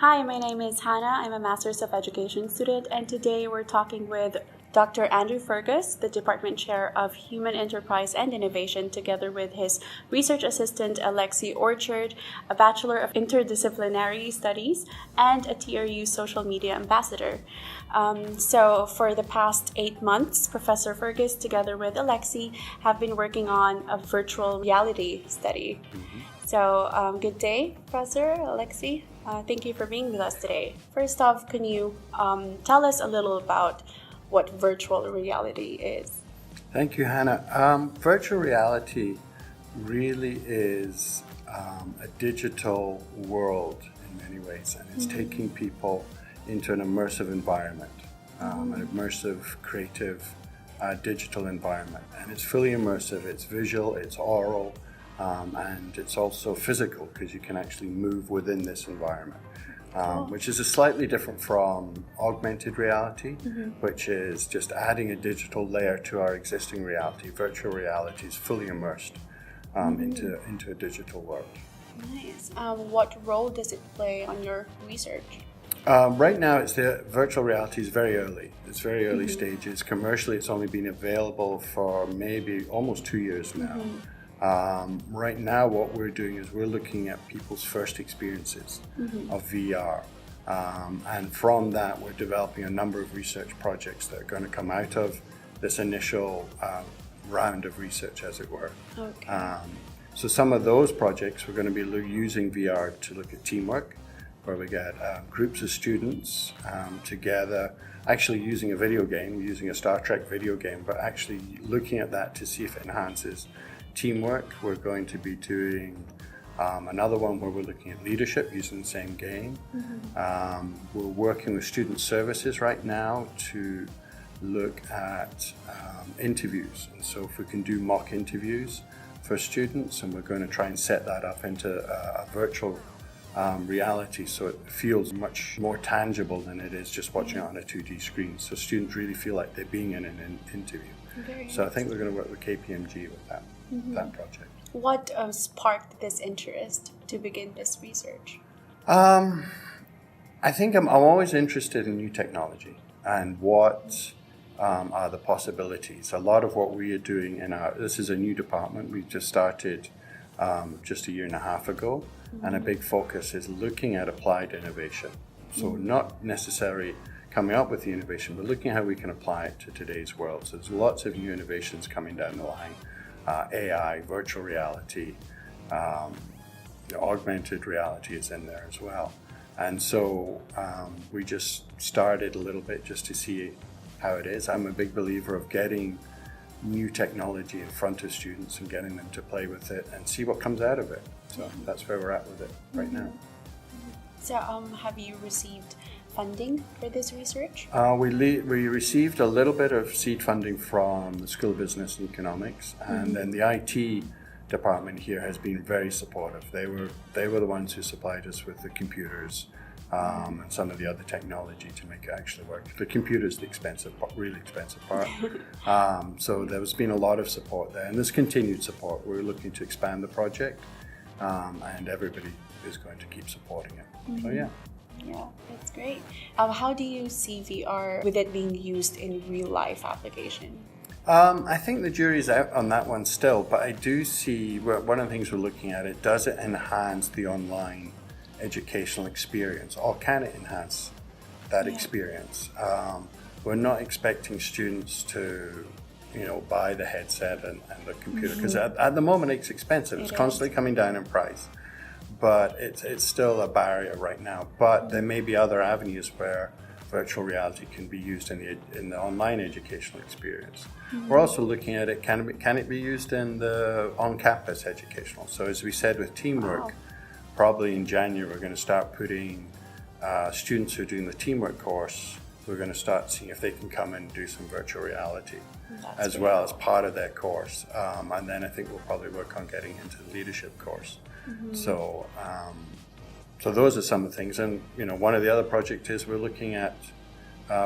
Hi, my name is Hannah. I'm a Master's of Education student, and today we're talking with Dr. Andrew Fergus, the Department Chair of Human Enterprise and Innovation, together with his research assistant, Alexi Orchard, a Bachelor of Interdisciplinary Studies, and a TRU social media ambassador. So for the past 8 months, Professor Fergus, together with Alexi, have been working on a virtual reality study. So good day, Professor Alexi. Thank you for being with us today. First off, can you tell us a little about what virtual reality is? Thank you, Hannah. Virtual reality really is a digital world in many ways, and it's taking people into an immersive environment, an immersive, creative, digital environment. And it's fully immersive, it's visual, it's oral, and it's also physical because you can actually move within this environment. Which is a slightly different from augmented reality, which is just adding a digital layer to our existing reality. Virtual reality is fully immersed into a digital world. Nice. What role does it play on your research? Right now, virtual reality is very early. It's very early stages. Commercially, it's only been available for maybe almost 2 years now. Right now, what we're doing is we're looking at people's first experiences of VR. And from that, we're developing a number of research projects that are going to come out of this initial round of research, as it were. Okay. So some of those projects, we're going to be using VR to look at teamwork, where we get groups of students together, actually using a video game, using a Star Trek video game, but actually looking at that to see if it enhances teamwork. We're going to be doing another one where we're looking at leadership using the same game. We're working with student services right now to look at interviews. And so if we can do mock interviews for students, and we're going to try and set that up into a virtual reality so it feels much more tangible than it is just watching it on a 2D screen. So students really feel like they're being in an interview. So I think we're going to work with KPMG with that project. What sparked this interest to begin this research? I think I'm always interested in new technology and what are the possibilities. A lot of what we are doing this is a new department. We've just started just a year and a half ago, and a big focus is looking at applied innovation. So not necessarily coming up with the innovation, but looking at how we can apply it to today's world. So there's lots of new innovations coming down the line. AI, virtual reality, augmented reality is in there as well. And so we just started a little bit just to see how it is. I'm a big believer of getting new technology in front of students and getting them to play with it and see what comes out of it. So that's where we're at with it right now. So have you received funding for this research? We received a little bit of seed funding from the School of Business and Economics, and then the IT department here has been very supportive. They were the ones who supplied us with the computers and some of the other technology to make it actually work. The computer's the really expensive part. So there's been a lot of support there, and there's continued support. We're looking to expand the project, and everybody is going to keep supporting it. So yeah. Yeah, that's great. How do you see VR with it being used in real life application? I think the jury's out on that one still, but I do see one of the things we're looking at, does it enhance the online educational experience, or can it enhance that experience? We're not expecting students to buy the headset and the computer, because at the moment it's expensive. It's constantly coming down in price. But it's still a barrier right now. But there may be other avenues where virtual reality can be used in the online educational experience. We're also looking at it. Can it be used in the on-campus educational? So as we said with teamwork, probably in January we're going to start putting students who are doing the teamwork course. We're going to start seeing if they can come and do some virtual reality as well as part of their course. And then I think we'll probably work on getting into the leadership course. So those are some of the things, and one of the other projects is we're looking at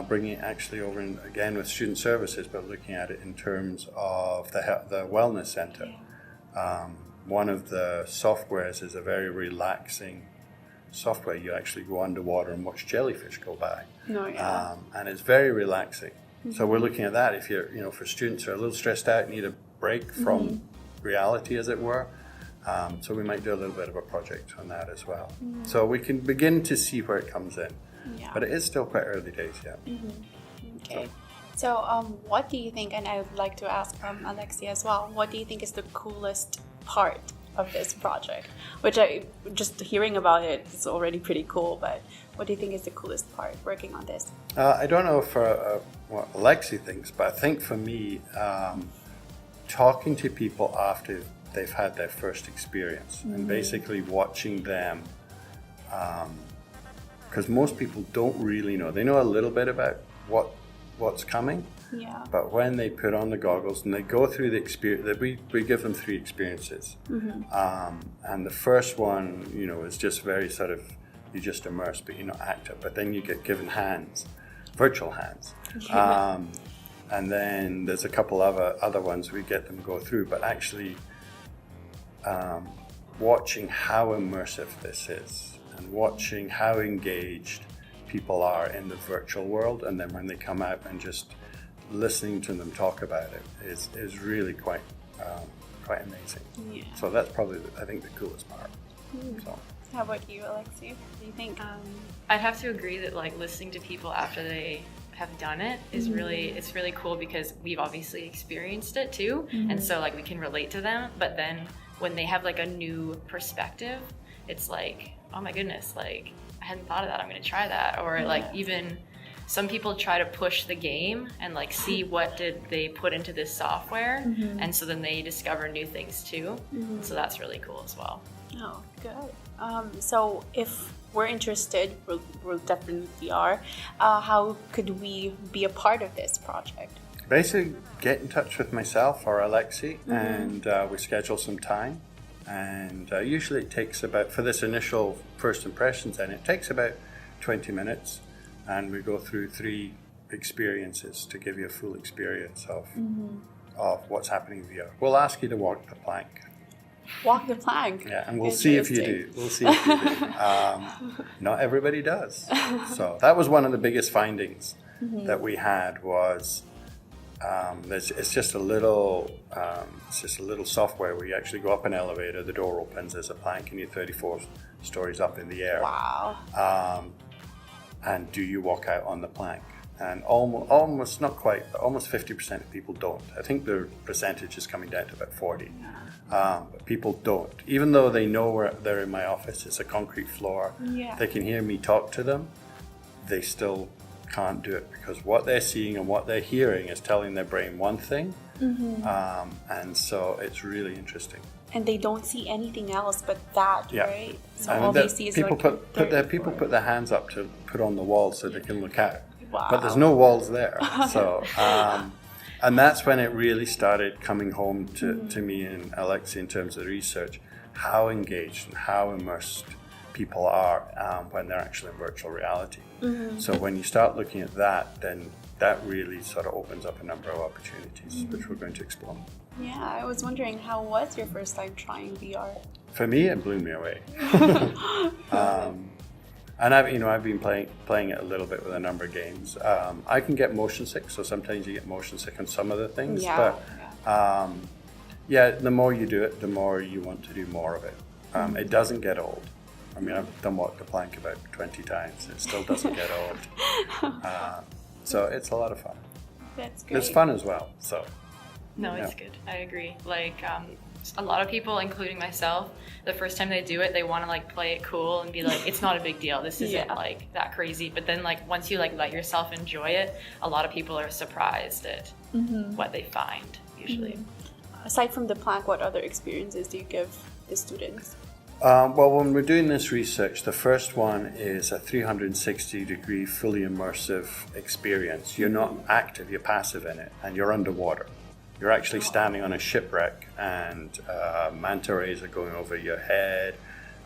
bringing it actually over again with student services, but looking at it in terms of the wellness center. One of the softwares is a very relaxing software, you actually go underwater and watch jellyfish go by. No, yeah. And it's very relaxing. So we're looking at that. If you're, for students who are a little stressed out, need a break from reality, as it were. So we might do a little bit of a project on that as well. So we can begin to see where it comes in. Yeah. But it is still quite early days, yeah. Okay. So what do you think, and I would like to ask Alexi as well, what do you think is the coolest part of this project? Which just hearing about it is already pretty cool, but what do you think is the coolest part working on this? I don't know for what Alexi thinks, but I think for me, talking to people after they've had their first experience and basically watching them, because most people don't really know. They know a little bit about what's coming, but when they put on the goggles and they go through the experience, we give them 3 experiences, and the first one, is just very sort of, you just immerse, but you're not active. But then you get given hands, virtual hands, and then there's a couple of other ones we get them go through, but actually watching how immersive this is and watching how engaged people are in the virtual world, and then when they come out and just listening to them talk about it is really quite amazing. Yeah. So that's probably, I think, the coolest part. So. How about you, Alexi? Do you think? I'd have to agree that listening to people after they have done it is it's really cool, because we've obviously experienced it too, and so we can relate to them. But then when they have a new perspective, it's oh my goodness, I hadn't thought of that, I'm going to try that. Or even some people try to push the game and see what did they put into this software, and so then they discover new things too. So that's really cool as well. Oh, good. So if we're interested, we'll definitely are. How could we be a part of this project? Basically, get in touch with myself or Alexi, and we schedule some time. And usually it takes about, for this initial first impressions, then it takes about 20 minutes, and we go through 3 experiences to give you a full experience of what's happening here. We'll ask you to walk the plank. Walk the plank. Yeah, and we'll see if you do. We'll see if you do. Not everybody does. So that was one of the biggest findings that we had was it's just a little software where you actually go up an elevator, the door opens, there's a plank, and you're 34 stories up in the air. Wow. And do you walk out on the plank? And almost not quite, but almost 50% of people don't. I think the percentage is coming down to about 40. But people don't. Even though they know they're in my office, it's a concrete floor, they can hear me talk to them, they still can't do it, because what they're seeing and what they're hearing is telling their brain one thing, and so it's really interesting. And they don't see anything else but that, right? So and all they see is people put their hands up to put on the wall so they can look out. Wow. But there's no walls there. So, and that's when it really started coming home to me and Alexi in terms of the research, how engaged and how immersed people are when they're actually in virtual reality. So when you start looking at that, then that really sort of opens up a number of opportunities, which we're going to explore. Yeah, I was wondering, how was your first time trying VR? For me, it blew me away. And I've been playing it a little bit with a number of games. I can get motion sick, so sometimes you get motion sick on some of the things. But the more you do it, the more you want to do more of it. It doesn't get old. I mean, I've done walk the plank about 20 times. It still doesn't get old. So it's a lot of fun. That's great. It's fun as well. So. No, it's good. I agree. A lot of people, including myself, the first time they do it, they want to play it cool and be it's not a big deal. This isn't that crazy. But then once you let yourself enjoy it, a lot of people are surprised at what they find usually. Aside from the plank, what other experiences do you give the students? Well, when we're doing this research, the first one is a 360-degree, fully immersive experience. You're not active, you're passive in it, and you're underwater. You're actually standing on a shipwreck, and manta rays are going over your head.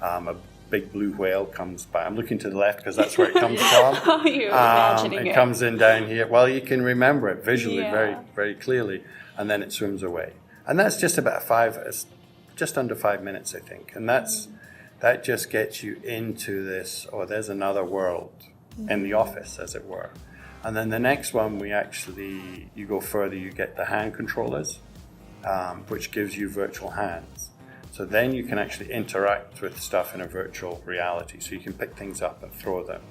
A big blue whale comes by. I'm looking to the left because that's where it comes from. You're imagining it comes in down here. Well, you can remember it visually very, very clearly, and then it swims away. And that's just about it's just under 5 minutes, I think. And that's that just gets you into this, or there's another world in the office, as it were. And then the next one, you go further, you get the hand controllers, which gives you virtual hands. So then you can actually interact with stuff in a virtual reality. So you can pick things up and throw them,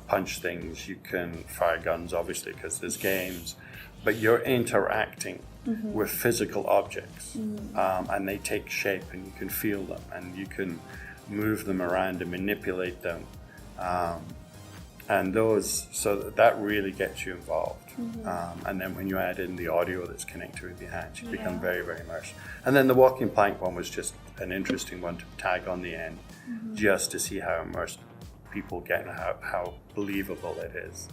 punch things. You can fire guns, obviously, because there's games. But you're interacting with physical objects, and they take shape, and you can feel them, and you can move them around and manipulate them. And so that really gets you involved. And then when you add in the audio that's connected with your hands, you become very, very immersed. And then the walking plank one was just an interesting one to tag on the end, just to see how immersed people get and how believable it is.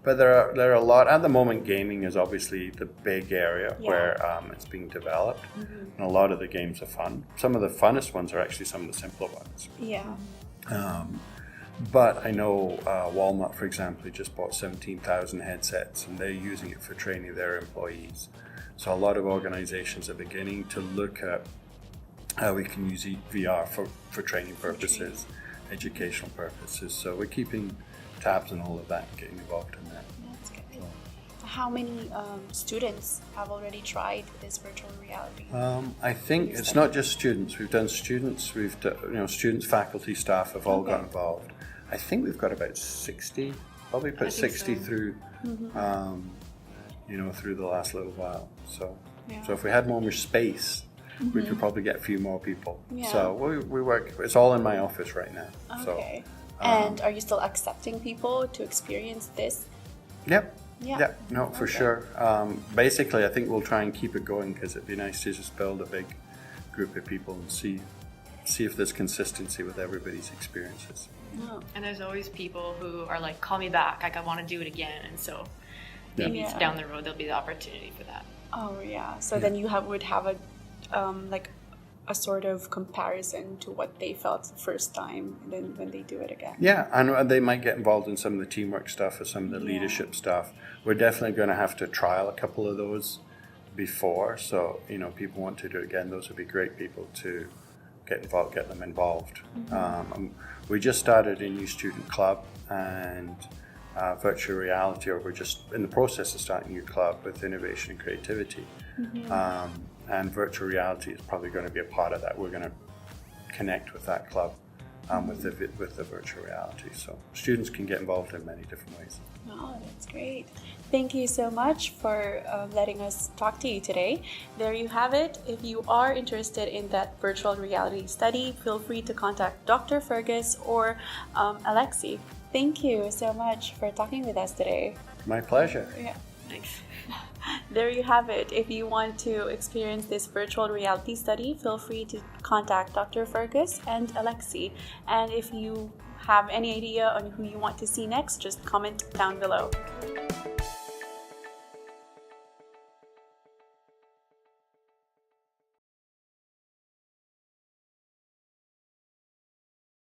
But there are a lot. At the moment, gaming is obviously the big area where it's being developed. And a lot of the games are fun. Some of the funnest ones are actually some of the simpler ones. But I know Walmart, for example, just bought 17,000 headsets, and they're using it for training their employees. So a lot of organizations are beginning to look at how we can use VR for training purposes, educational purposes. So we're keeping tabs on all of that and getting involved in that. That's good. How many students have already tried this virtual reality? I think it's not just students. We've done students, students, faculty, staff have all got involved. I think we've got about 60, probably put 60 through, through the last little while. So if we had more space, we could probably get a few more people. So we work, it's all in my office right now. Okay. And are you still accepting people to experience this? Yep. No, for sure. Basically, I think we'll try and keep it going, because it'd be nice to just build a big group of people and see if there's consistency with everybody's experiences. And there's always people who are like, call me back, like I want to do it again. And so maybe down the road there'll be the opportunity for that. So then you would have a sort of comparison to what they felt the first time, and then when they do it again. And they might get involved in some of the teamwork stuff or some of the leadership stuff. We're definitely going to have to trial a couple of those before. So, people want to do it again, those would be great people to get them involved. We just started a new student club and virtual reality, or we're just in the process of starting a new club with innovation and creativity. And virtual reality is probably going to be a part of that. We're going to connect with that club with the virtual reality. So students can get involved in many different ways. Oh, that's great. Thank you so much for letting us talk to you today. There you have it. If you are interested in that virtual reality study, feel free to contact Dr. Fergus or Alexi. Thank you so much for talking with us today. My pleasure. Thanks. There you have it. If you want to experience this virtual reality study, feel free to contact Dr. Fergus and Alexi. And if you have any idea on who you want to see next, just comment down below.